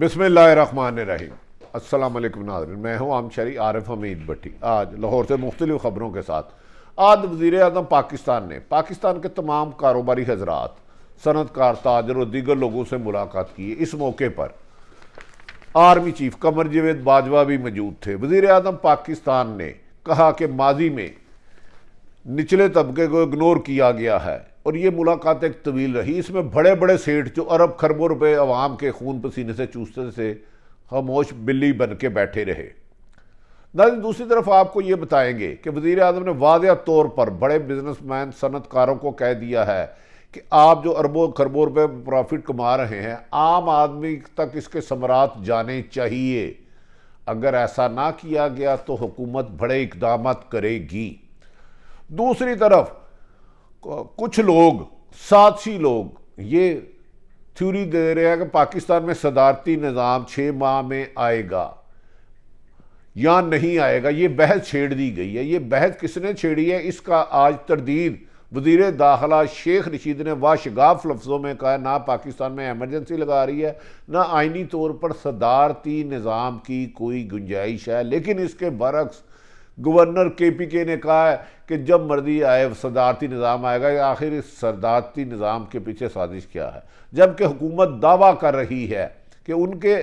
بسم اللہ الرحمن الرحیم۔ السلام علیکم ناظرین، میں ہوں عام شہری عارف حمید بھٹی۔ آج لاہور سے مختلف خبروں کے ساتھ آج وزیر اعظم پاکستان نے پاکستان کے تمام کاروباری حضرات، صنعت کار، تاجر اور دیگر لوگوں سے ملاقات کی۔ اس موقع پر آرمی چیف قمر جاوید باجوہ بھی موجود تھے۔ وزیر اعظم پاکستان نے کہا کہ ماضی میں نچلے طبقے کو اگنور کیا گیا ہے اور یہ ملاقات ایک طویل رہی۔ اس میں بڑے بڑے سیٹھ جو ارب خربوں روپے عوام کے خون پسینے سے چوستے سے خاموش بلی بن کے بیٹھے رہے۔ ناظرین، دوسری طرف آپ کو یہ بتائیں گے کہ وزیر اعظم نے واضح طور پر بڑے بزنس مین، صنعت کاروں کو کہہ دیا ہے کہ آپ جو اربوں خربوں روپے پروفٹ کما رہے ہیں، عام آدمی تک اس کے ثمرات جانے چاہیے۔ اگر ایسا نہ کیا گیا تو حکومت بڑے اقدامات کرے گی۔ دوسری طرف کچھ لوگ، سازشی لوگ یہ تھیوری دے رہے ہیں کہ پاکستان میں صدارتی نظام 6 ماہ میں آئے گا یا نہیں آئے گا۔ یہ بحث چھیڑ دی گئی ہے۔ یہ بحث کس نے چھیڑی ہے؟ اس کا آج تردید وزیر داخلہ شیخ رشید نے واشگاف لفظوں میں کہا۔ نہ پاکستان میں ایمرجنسی لگا رہی ہے، نہ آئینی طور پر صدارتی نظام کی کوئی گنجائش ہے، لیکن اس کے برعکس گورنر KPK نے کہا ہے کہ جب مرضی آئے صدارتی نظام آئے گا۔ آخر اس صدارتی نظام کے پیچھے سازش کیا ہے؟ جبکہ حکومت دعویٰ کر رہی ہے کہ ان کے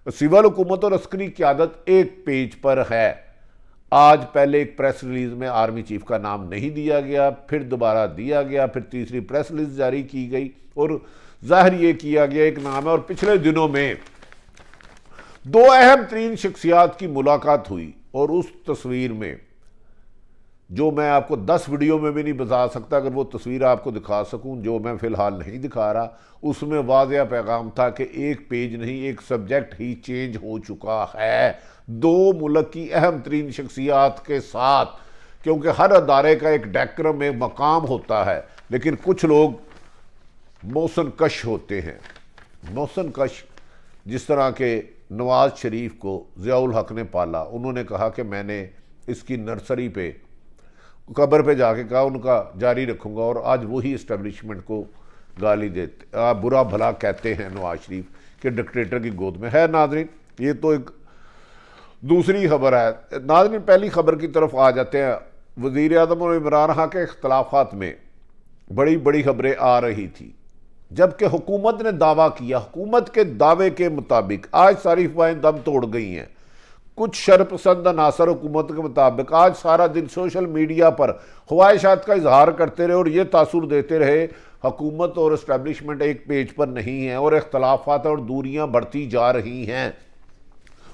سول حکومت اور عسکری قیادت ایک پیج پر ہے۔ آج پہلے ایک پریس ریلیز میں آرمی چیف کا نام نہیں دیا گیا، پھر دوبارہ دیا گیا، پھر تیسری پریس ریلیز جاری کی گئی اور ظاہر یہ کیا گیا ایک نام ہے۔ اور پچھلے دنوں میں 2 اہم ترین شخصیات کی ملاقات ہوئی اور اس تصویر میں، جو میں آپ کو 10 ویڈیو میں بھی نہیں بتا سکتا، اگر وہ تصویر آپ کو دکھا سکوں، جو میں فی الحال نہیں دکھا رہا، اس میں واضح پیغام تھا کہ ایک پیج نہیں، ایک سبجیکٹ ہی چینج ہو چکا ہے 2 ملک کی اہم ترین شخصیات کے ساتھ۔ کیونکہ ہر ادارے کا ایک ڈیکرم میں مقام ہوتا ہے، لیکن کچھ لوگ موسن کش ہوتے ہیں۔ موسن کش جس طرح کہ نواز شریف کو ضیاء الحق نے پالا، انہوں نے کہا کہ میں نے اس کی نرسری پہ، قبر پہ جا کے کہا ان کا جاری رکھوں گا، اور آج وہی اسٹیبلشمنٹ کو گالی دیتے، برا بھلا کہتے ہیں نواز شریف کہ ڈکٹیٹر کی گود میں ہے۔ ناظرین، یہ تو ایک دوسری خبر ہے۔ ناظرین، پہلی خبر کی طرف آ جاتے ہیں۔ وزیر اعظم اور عمران خان کے اختلافات میں بڑی بڑی خبریں آ رہی تھی، جبکہ حکومت نے دعویٰ کیا۔ حکومت کے دعوے کے مطابق آج ساری افواہیں دم توڑ گئی ہیں۔ کچھ شرپسند عناصر حکومت کے مطابق آج سارا دن سوشل میڈیا پر خواہشات کا اظہار کرتے رہے اور یہ تاثر دیتے رہے حکومت اور اسٹیبلشمنٹ ایک پیج پر نہیں ہے اور اختلافات اور دوریاں بڑھتی جا رہی ہیں۔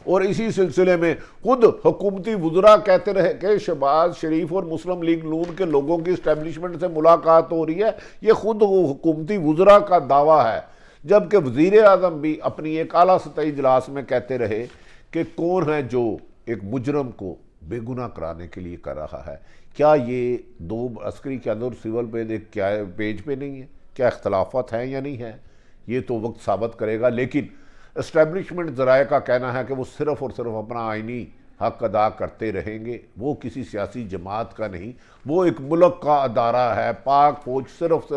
اور اسی سلسلے میں خود حکومتی وزراء کہتے رہے کہ شہباز شریف اور مسلم لیگ نون کے لوگوں کی اسٹیبلشمنٹ سے ملاقات ہو رہی ہے۔ یہ خود حکومتی وزراء کا دعویٰ ہے، جبکہ وزیر اعظم بھی اپنی ایک اعلیٰ سطحی اجلاس میں کہتے رہے کہ کون ہے جو ایک مجرم کو بے گناہ کرانے کے لیے کر رہا ہے۔ کیا یہ 2 عسکری قیادت اور سول پیج پہ نہیں ہے؟ کیا اختلافات ہیں یا نہیں ہیں؟ یہ تو وقت ثابت کرے گا، لیکن اسٹیبلشمنٹ ذرائع کا کہنا ہے کہ وہ صرف اور صرف اپنا آئینی حق ادا کرتے رہیں گے۔ وہ کسی سیاسی جماعت کا نہیں، وہ ایک ملک کا ادارہ ہے۔ پاک فوج صرف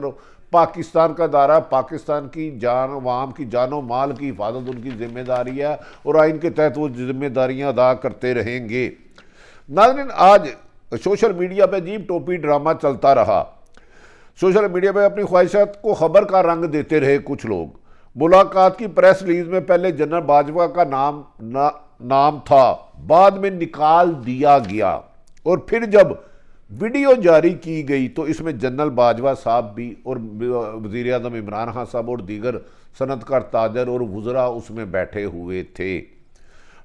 پاکستان کا ادارہ ہے۔ پاکستان کی جان، عوام کی جان و مال کی حفاظت ان کی ذمہ داری ہے اور آئین کے تحت وہ ذمہ داریاں ادا کرتے رہیں گے۔ ناظرین، آج سوشل میڈیا پہ عجیب ٹوپی ڈرامہ چلتا رہا۔ سوشل میڈیا پہ اپنی خواہشات کو خبر کا رنگ دیتے رہے کچھ لوگ۔ ملاقات کی پریس ریلیز میں پہلے جنرل باجوہ کا نام تھا، بعد میں نکال دیا گیا، اور پھر جب ویڈیو جاری کی گئی تو اس میں جنرل باجوہ صاحب بھی اور وزیر اعظم عمران خان صاحب اور دیگر صنعت کار، تاجر اور وزراء اس میں بیٹھے ہوئے تھے۔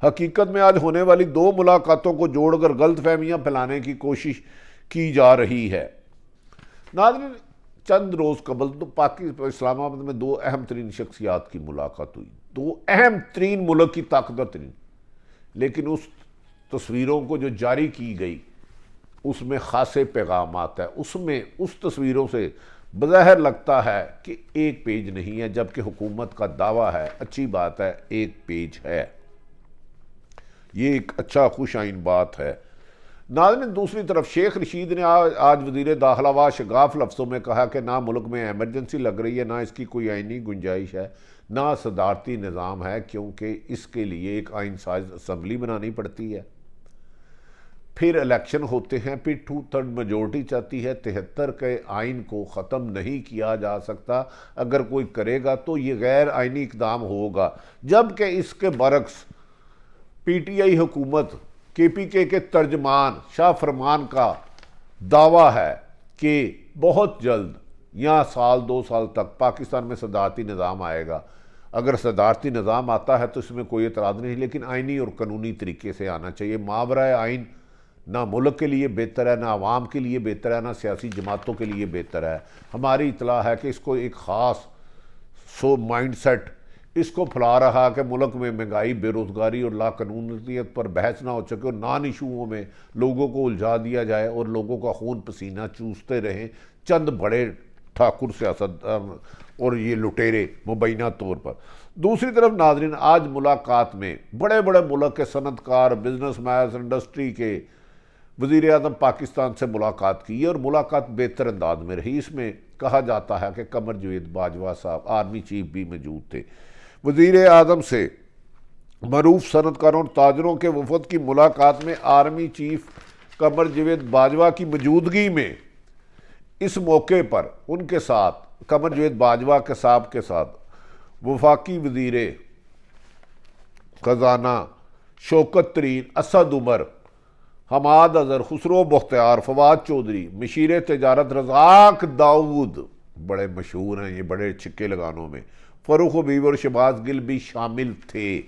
حقیقت میں آج ہونے والی 2 ملاقاتوں کو جوڑ کر غلط فہمیاں پھیلانے کی کوشش کی جا رہی ہے۔ ناظرین، چند روز قبل تو اسلام آباد میں 2 اہم ترین شخصیات کی ملاقات ہوئی، 2 اہم ترین ملک کی طاقتور ترین، لیکن اس تصویروں کو جو جاری کی گئی اس میں خاصے پیغامات ہیں۔ اس تصویروں سے بظاہر لگتا ہے کہ ایک پیج نہیں ہے، جبکہ حکومت کا دعویٰ ہے، اچھی بات ہے، ایک پیج ہے۔ یہ ایک اچھا خوش آئین بات ہے۔ ناظرین دوسری طرف شیخ رشید نے آج وزیر داخلہ شگاف لفظوں میں کہا کہ نہ ملک میں ایمرجنسی لگ رہی ہے، نہ اس کی کوئی آئینی گنجائش ہے، نہ صدارتی نظام ہے، کیونکہ اس کے لیے ایک آئین ساز اسمبلی بنانی پڑتی ہے، پھر الیکشن ہوتے ہیں، پھر 2/3 میجورٹی چاہتی ہے، 73 کے آئین کو ختم نہیں کیا جا سکتا، اگر کوئی کرے گا تو یہ غیر آئینی اقدام ہوگا، جبکہ اس کے برعکس پی ٹی آئی حکومت کے پی کے ترجمان شاہ فرمان کا دعویٰ ہے کہ بہت جلد یا سال 2 سال تک پاکستان میں صدارتی نظام آئے گا۔ اگر صدارتی نظام آتا ہے تو اس میں کوئی اعتراض نہیں، لیکن آئینی اور قانونی طریقے سے آنا چاہیے۔ ماورائے آئین نہ ملک کے لیے بہتر ہے، نہ عوام کے لیے بہتر ہے، نہ سیاسی جماعتوں کے لیے بہتر ہے۔ ہماری اطلاع ہے کہ اس کو ایک خاص مائنڈ سیٹ اس کو پھیلا رہا کہ ملک میں مہنگائی، بے روزگاری اور لا قانونیت پر بحث نہ ہو سکے اور نان ایشوؤں میں لوگوں کو الجھا دیا جائے اور لوگوں کا خون پسینہ چوستے رہیں چند بڑے ٹھاکر سیاست اور یہ لٹیرے مبینہ طور پر۔ دوسری طرف ناظرین آج ملاقات میں بڑے بڑے ملک کے صنعت کار، بزنس مینز، انڈسٹری کے وزیر اعظم پاکستان سے ملاقات کی اور ملاقات بہتر انداز میں رہی۔ اس میں کہا جاتا ہے کہ قمر جاوید باجوہ صاحب آرمی چیف بھی موجود تھے۔ وزیر اعظم سے معروف صنعت کاروں اور تاجروں کے وفد کی ملاقات میں آرمی چیف قمر جاوید باجوہ کی موجودگی میں اس موقع پر ان کے ساتھ قمر جاوید باجوہ کے ساتھ وفاقی وزیر خزانہ شوکت ترین، اسد عمر، حماد اظہر، خسرو بختیار، فواد چودھری، مشیر تجارت رزاق داؤد، بڑے مشہور ہیں یہ بڑے چھکے لگانوں میں، فاروق حبیب اور شہباز گل بھی شامل تھے۔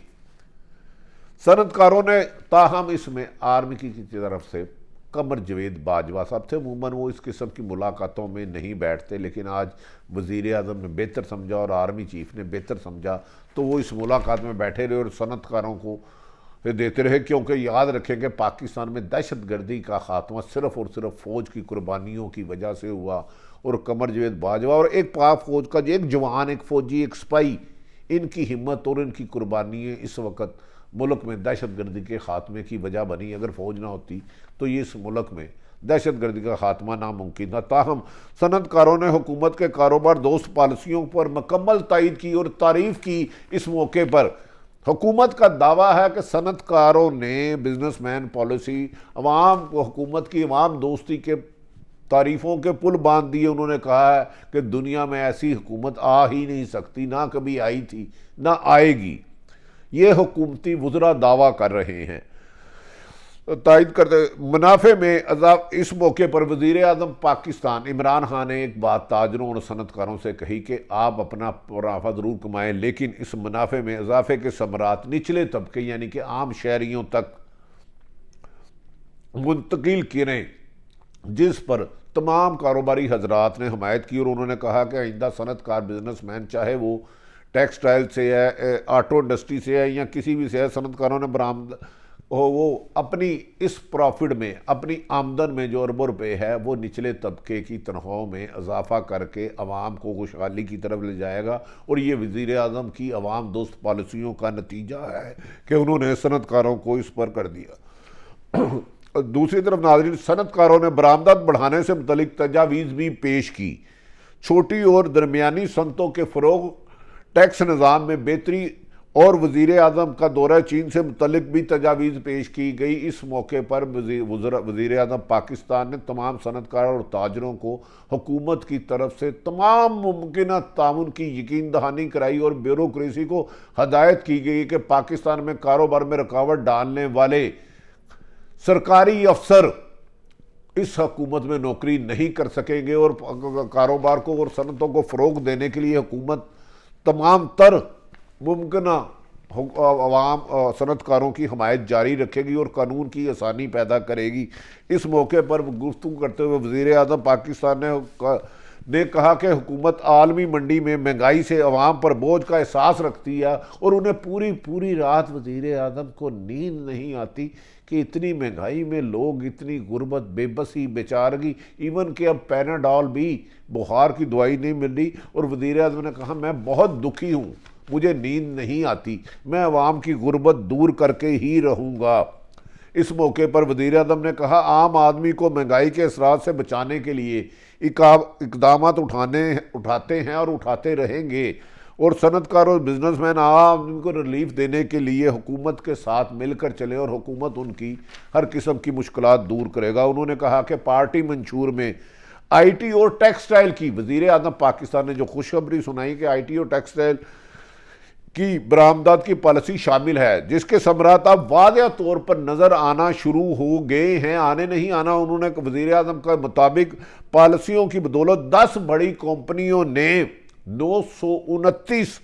صنعت کاروں نے تاہم اس میں آرمی کی طرف سے قمر جاوید باجوہ صاحب تھے، عموماً وہ اس قسم کی ملاقاتوں میں نہیں بیٹھتے، لیکن آج وزیر اعظم نے بہتر سمجھا اور آرمی چیف نے بہتر سمجھا تو وہ اس ملاقات میں بیٹھے رہے اور صنعت کاروں کو دیتے رہے، کیونکہ یاد رکھیں کہ پاکستان میں دہشت گردی کا خاتمہ صرف اور صرف فوج کی قربانیوں کی وجہ سے ہوا، اور قمر جاوید باجوہ اور ایک پاک فوج کا ایک جوان، ایک فوجی، ایک سپاہی، ان کی ہمت اور ان کی قربانیاں اس وقت ملک میں دہشت گردی کے خاتمے کی وجہ بنی۔ اگر فوج نہ ہوتی تو یہ اس ملک میں دہشت گردی کا خاتمہ ناممکن تھا۔ تاہم صنعت کاروں نے حکومت کے کاروبار دوست پالیسیوں پر مکمل تائید کی اور تعریف کی۔ اس موقع پر حکومت کا دعویٰ ہے کہ صنعت کاروں نے بزنس مین پالیسی، عوام حکومت کی عوام دوستی کے تعریفوں کے پل باندھ دیے۔ انہوں نے کہا ہے کہ دنیا میں ایسی حکومت آ ہی نہیں سکتی، نہ کبھی آئی تھی، نہ آئے گی۔ یہ حکومتی وزراء دعویٰ کر رہے ہیں، تائید کرتے منافع میں اضافہ۔ اس موقع پر وزیر اعظم پاکستان عمران خان نے ایک بات تاجروں اور صنعت کاروں سے کہی کہ آپ اپنا منافع ضرور کمائیں، لیکن اس منافع میں اضافے کے ثمرات نچلے طبقے یعنی کہ عام شہریوں تک منتقل کریں، جس پر تمام کاروباری حضرات نے حمایت کی۔ اور انہوں نے کہا کہ آئندہ صنعت کار، بزنس مین، چاہے وہ ٹیکسٹائل سے ہے، آٹو انڈسٹری سے ہے یا کسی بھی سے ہے، صنعت کاروں نے برآمد وہ اپنی اس پروفٹ میں، اپنی آمدن میں جو اربوں روپے ہے وہ نچلے طبقے کی تنخواہوں میں اضافہ کر کے عوام کو خوشحالی کی طرف لے جائے گا۔ اور یہ وزیر اعظم کی عوام دوست پالیسیوں کا نتیجہ ہے کہ انہوں نے صنعت کاروں کو اس پر کر دیا۔ دوسری طرف ناظرین صنعت کاروں نے برآمدات بڑھانے سے متعلق تجاویز بھی پیش کی۔ چھوٹی اور درمیانی صنعتوں کے فروغ، ٹیکس نظام میں بہتری اور وزیر اعظم کا دورہ چین سے متعلق بھی تجاویز پیش کی گئی۔ اس موقع پر وزیر اعظم پاکستان نے تمام صنعت کاروں اور تاجروں کو حکومت کی طرف سے تمام ممکنہ تعاون کی یقین دہانی کرائی اور بیوروکریسی کو ہدایت کی گئی کہ پاکستان میں کاروبار میں رکاوٹ ڈالنے والے سرکاری افسر اس حکومت میں نوکری نہیں کر سکیں گے، اور کاروبار کو اور صنعتوں کو فروغ دینے کے لیے حکومت تمام تر ممکنہ عوام صنعت کاروں کی حمایت جاری رکھے گی اور قانون کی آسانی پیدا کرے گی۔ اس موقع پر گفتگو کرتے ہوئے وزیر اعظم پاکستان نے کہا کہ حکومت عالمی منڈی میں مہنگائی سے عوام پر بوجھ کا احساس رکھتی ہے اور انہیں پوری رات وزیر اعظم کو نیند نہیں آتی کہ اتنی مہنگائی میں لوگ، اتنی غربت، بے بسی، بیچارگی، ایون کہ اب پیناڈول بھی بخار کی دوائی نہیں مل رہی۔ اور وزیر اعظم نے کہا میں بہت دکھی ہوں، مجھے نیند نہیں آتی، میں عوام کی غربت دور کر کے ہی رہوں گا۔ اس موقع پر وزیر اعظم نے کہا عام آدمی کو مہنگائی کے اثرات سے بچانے کے لیے اقدامات اٹھاتے ہیں اور اٹھاتے رہیں گے، اور صنعت کار اور بزنس مین عام آدمی کو ریلیف دینے کے لیے حکومت کے ساتھ مل کر چلے اور حکومت ان کی ہر قسم کی مشکلات دور کرے گا۔ انہوں نے کہا کہ پارٹی منشور میں آئی ٹی اور ٹیکسٹائل کی، وزیر اعظم پاکستان نے جو خوشخبری سنائی کہ آئی ٹی اور ٹیکسٹائل کی برآمدات کی پالیسی شامل ہے، جس کے ثمرات اب واضح طور پر نظر آنا شروع ہو گئے ہیں، آنے نہیں آنا۔ انہوں نے وزیر اعظم کے مطابق پالیسیوں کی بدولت 10 بڑی کمپنیوں نے 929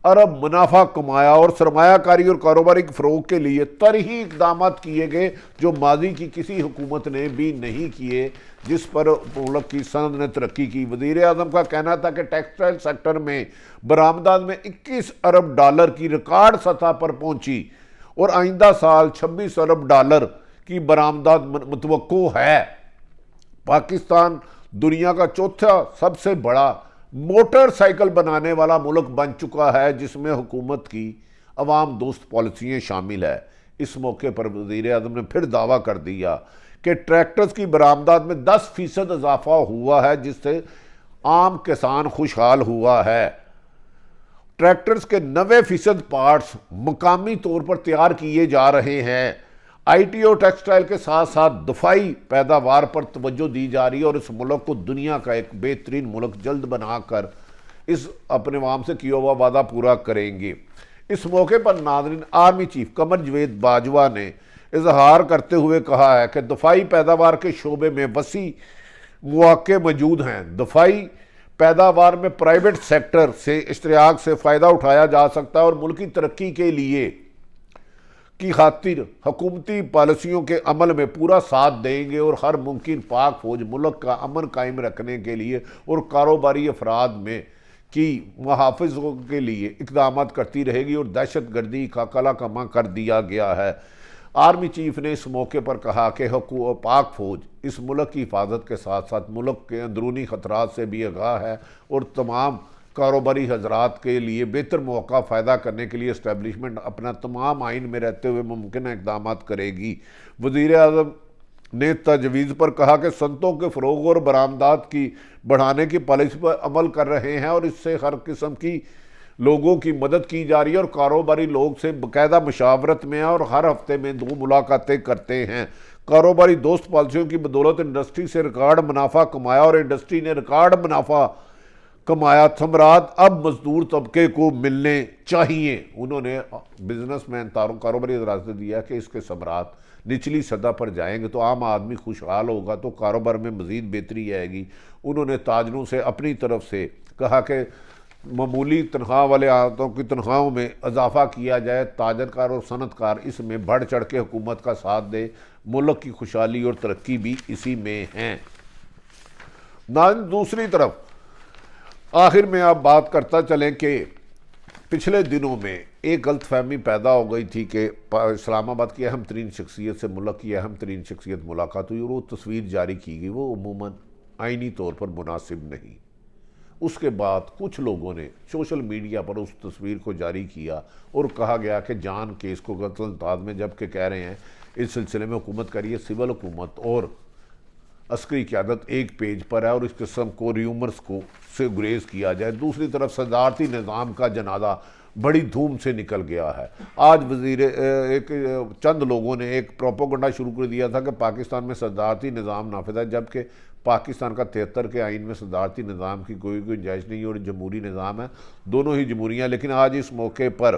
ارب منافع کمایا اور سرمایہ کاری اور کاروباری کے فروغ کے لیے طرحی اقدامات کیے گئے جو ماضی کی کسی حکومت نے بھی نہیں کیے، جس پر ملک کی صنعت نے ترقی کی۔ وزیر اعظم کا کہنا تھا کہ ٹیکسٹائل سیکٹر میں برآمدات میں 21 ارب ڈالر کی ریکارڈ سطح پر پہنچی اور آئندہ سال 26 ارب ڈالر کی برآمدات متوقع ہے۔ پاکستان دنیا کا چوتھا سب سے بڑا موٹر سائیکل بنانے والا ملک بن چکا ہے، جس میں حکومت کی عوام دوست پالیسیاں شامل ہے۔ اس موقع پر وزیر اعظم نے پھر دعویٰ کر دیا کہ ٹریکٹرز کی برآمدات میں 10% اضافہ ہوا ہے، جس سے عام کسان خوشحال ہوا ہے۔ ٹریکٹرز کے 90% پارٹس مقامی طور پر تیار کیے جا رہے ہیں۔ آئی ٹی اور ٹیکسٹائل کے ساتھ ساتھ دفاعی پیداوار پر توجہ دی جا رہی ہے اور اس ملک کو دنیا کا ایک بہترین ملک جلد بنا کر اس اپنے عوام سے کیا ہوا وعدہ پورا کریں گے۔ اس موقع پر ناظرین، آرمی چیف قمر جاوید باجوہ نے اظہار کرتے ہوئے کہا ہے کہ دفاعی پیداوار کے شعبے میں وسیع مواقع موجود ہیں۔ دفاعی پیداوار میں پرائیویٹ سیکٹر سے اشتراک سے فائدہ اٹھایا جا سکتا ہے اور ملکی ترقی کے لیے کی خاطر حکومتی پالیسیوں کے عمل میں پورا ساتھ دیں گے اور ہر ممکن پاک فوج ملک کا امن قائم رکھنے کے لیے اور کاروباری افراد میں کی محافظ کے لیے اقدامات کرتی رہے گی، اور دہشت گردی کا قلعہ کما کر دیا گیا ہے۔ آرمی چیف نے اس موقع پر کہا کہ پاک فوج اس ملک کی حفاظت کے ساتھ ساتھ ملک کے اندرونی خطرات سے بھی آگاہ ہے اور تمام کاروباری حضرات کے لیے بہتر مواقع فائدہ کرنے کے لیے اسٹیبلشمنٹ اپنا تمام آئین میں رہتے ہوئے ممکنہ اقدامات کرے گی۔ وزیر اعظم نے تجویز پر کہا کہ صنعتوں کے فروغ اور برآمدات کی بڑھانے کی پالیسی پر عمل کر رہے ہیں اور اس سے ہر قسم کی لوگوں کی مدد کی جا رہی ہے اور کاروباری لوگ سے باقاعدہ مشاورت میں اور ہر ہفتے میں 2 ملاقاتیں کرتے ہیں۔ کاروباری دوست پالیسیوں کی بدولت انڈسٹری سے ریکارڈ منافع کمایا اور انڈسٹری نے ریکارڈ منافع کمایا، ثمرات اب مزدور طبقے کو ملنے چاہیے۔ انہوں نے بزنس مین کاروباری حضرات سے دیا کہ اس کے ثمرات نچلی سطح پر جائیں گے تو عام آدمی خوشحال ہوگا تو کاروبار میں مزید بہتری آئے گی۔ انہوں نے تاجروں سے اپنی طرف سے کہا کہ معمولی تنخواہ والے آدمیوں کی تنخواہوں میں اضافہ کیا جائے، تاجر کار اور صنعت کار اس میں بڑھ چڑھ کے حکومت کا ساتھ دے، ملک کی خوشحالی اور ترقی بھی اسی میں ہیں۔ دوسری طرف آخر میں آپ بات کرتا چلیں کہ پچھلے دنوں میں ایک غلط فہمی پیدا ہو گئی تھی کہ اسلام آباد کی اہم ترین شخصیت سے ملک کی اہم ترین شخصیت ملاقات ہوئی اور وہ تصویر جاری کی گئی، وہ عموماً آئینی طور پر مناسب نہیں۔ اس کے بعد کچھ لوگوں نے سوشل میڈیا پر اس تصویر کو جاری کیا اور کہا گیا کہ جان کیس کو قتل امتیاز میں، جبکہ کہہ رہے ہیں اس سلسلے میں حکومت کر رہی ہے، سول حکومت اور عسکری قیادت ایک پیج پر ہے اور اس قسم کو ریومرز کو سے گریز کیا جائے۔ دوسری طرف صدارتی نظام کا جنازہ بڑی دھوم سے نکل گیا ہے۔ آج چند لوگوں نے ایک پروپیگنڈا شروع کر دیا تھا کہ پاکستان میں صدارتی نظام نافذ ہے، جبکہ پاکستان کا 73 کے آئین میں صدارتی نظام کی کوئی گنجائش نہیں اور جمہوری نظام ہے، دونوں ہی جمہوریاں۔ لیکن آج اس موقع پر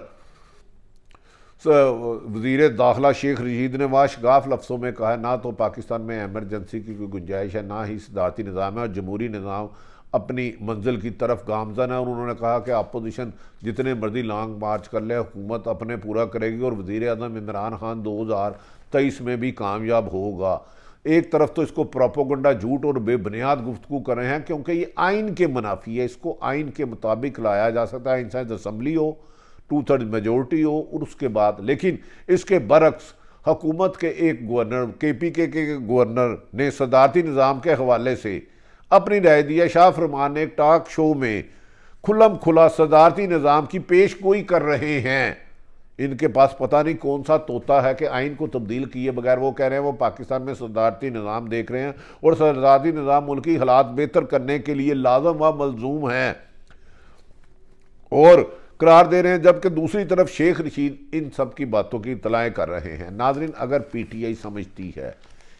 وزیر داخلہ شیخ رشید نے واشگاف لفظوں میں کہا ہے نہ تو پاکستان میں ایمرجنسی کی کوئی گنجائش ہے، نہ ہی صدارتی نظام ہے اور جمہوری نظام اپنی منزل کی طرف گامزن ہے، اور انہوں نے کہا کہ اپوزیشن جتنے مرضی لانگ مارچ کر لے، حکومت اپنے پورا کرے گی اور وزیر اعظم عمران خان 2023 میں بھی کامیاب ہوگا۔ ایک طرف تو اس کو پروپیگنڈا جھوٹ اور بے بنیاد گفتگو کر رہے ہیں کیونکہ یہ آئین کے منافی ہے، اس کو آئین کے مطابق لایا جا سکتا ہے، انسان اسمبلی ہو، 2/3 میجورٹی ہو اور اس کے بعد، لیکن اس کے برعکس حکومت کے ایک گورنر KPK کے گورنر نے صدارتی نظام کے حوالے سے اپنی رائے دیا۔ شاہ فرمان نے ایک ٹاک شو میں کھلا صدارتی نظام کی پیش گوئی کر رہے ہیں۔ ان کے پاس پتہ نہیں کون سا طوطا ہے کہ آئین کو تبدیل کیے بغیر وہ کہہ رہے ہیں وہ پاکستان میں صدارتی نظام دیکھ رہے ہیں اور صدارتی نظام ملکی حالات بہتر کرنے کے لیے لازم و ملزوم ہے اور قرار دے رہے ہیں، جبکہ دوسری طرف شیخ رشید ان سب کی باتوں کی اطلاعیں کر رہے ہیں۔ ناظرین، اگر پی ٹی آئی سمجھتی ہے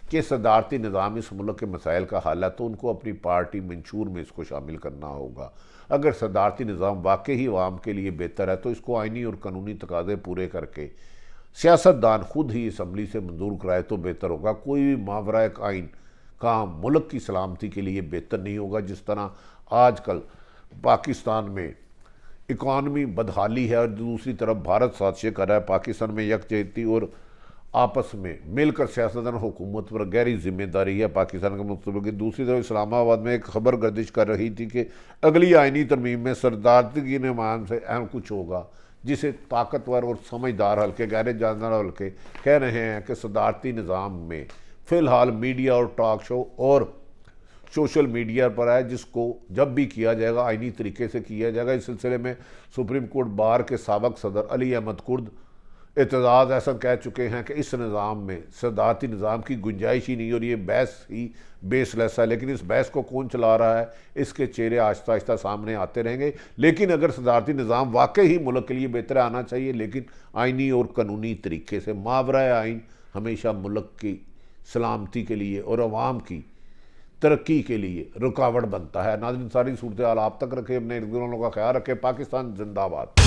کہ صدارتی نظام اس ملک کے مسائل کا حل ہے تو ان کو اپنی پارٹی منشور میں اس کو شامل کرنا ہوگا۔ اگر صدارتی نظام واقعی عوام کے لیے بہتر ہے تو اس کو آئینی اور قانونی تقاضے پورے کر کے سیاستدان خود ہی اسمبلی سے منظور کرائے تو بہتر ہوگا۔ کوئی بھی ماورائے آئین کام ملک کی سلامتی کے لیے بہتر نہیں ہوگا۔ جس طرح آج کل پاکستان میں اکانومی بدحالی ہے اور دوسری طرف بھارت سازشیں کر رہا ہے، پاکستان میں یکجہتی اور آپس میں مل کر سیاستدان حکومت پر گہری ذمہ داری ہے پاکستان کے مستقبل کی۔ دوسری طرف اسلام آباد میں ایک خبر گردش کر رہی تھی کہ اگلی آئینی ترمیم میں صدارتی کی نظام سے اہم کچھ ہوگا، جسے طاقتور اور سمجھدار حلقے، غیر جانبدار حلقے کہہ رہے ہیں کہ صدارتی نظام میں فی الحال میڈیا اور ٹاک شو اور سوشل میڈیا پر ہے، جس کو جب بھی کیا جائے گا آئینی طریقے سے کیا جائے گا۔ اس سلسلے میں سپریم کورٹ بار کے سابق صدر علی احمد کرد اعتزاز احسن کہہ چکے ہیں کہ اس نظام میں صدارتی نظام کی گنجائش ہی نہیں اور یہ بحث ہی بیس لیس ہے، لیکن اس بحث کو کون چلا رہا ہے اس کے چہرے آہستہ آہستہ سامنے آتے رہیں گے۔ لیکن اگر صدارتی نظام واقعی ملک کے لیے بہتر آنا چاہیے، لیکن آئینی اور قانونی طریقے سے ماورائے آئین ہمیشہ ملک کی سلامتی کے لیے اور عوام کی ترقی کے لیے رکاوٹ بنتا ہے۔ ناظرین، ساری صورتحال آپ تک رکھے، اپنے ارد گرد والوں کا خیال رکھے۔ پاکستان زندہ باد۔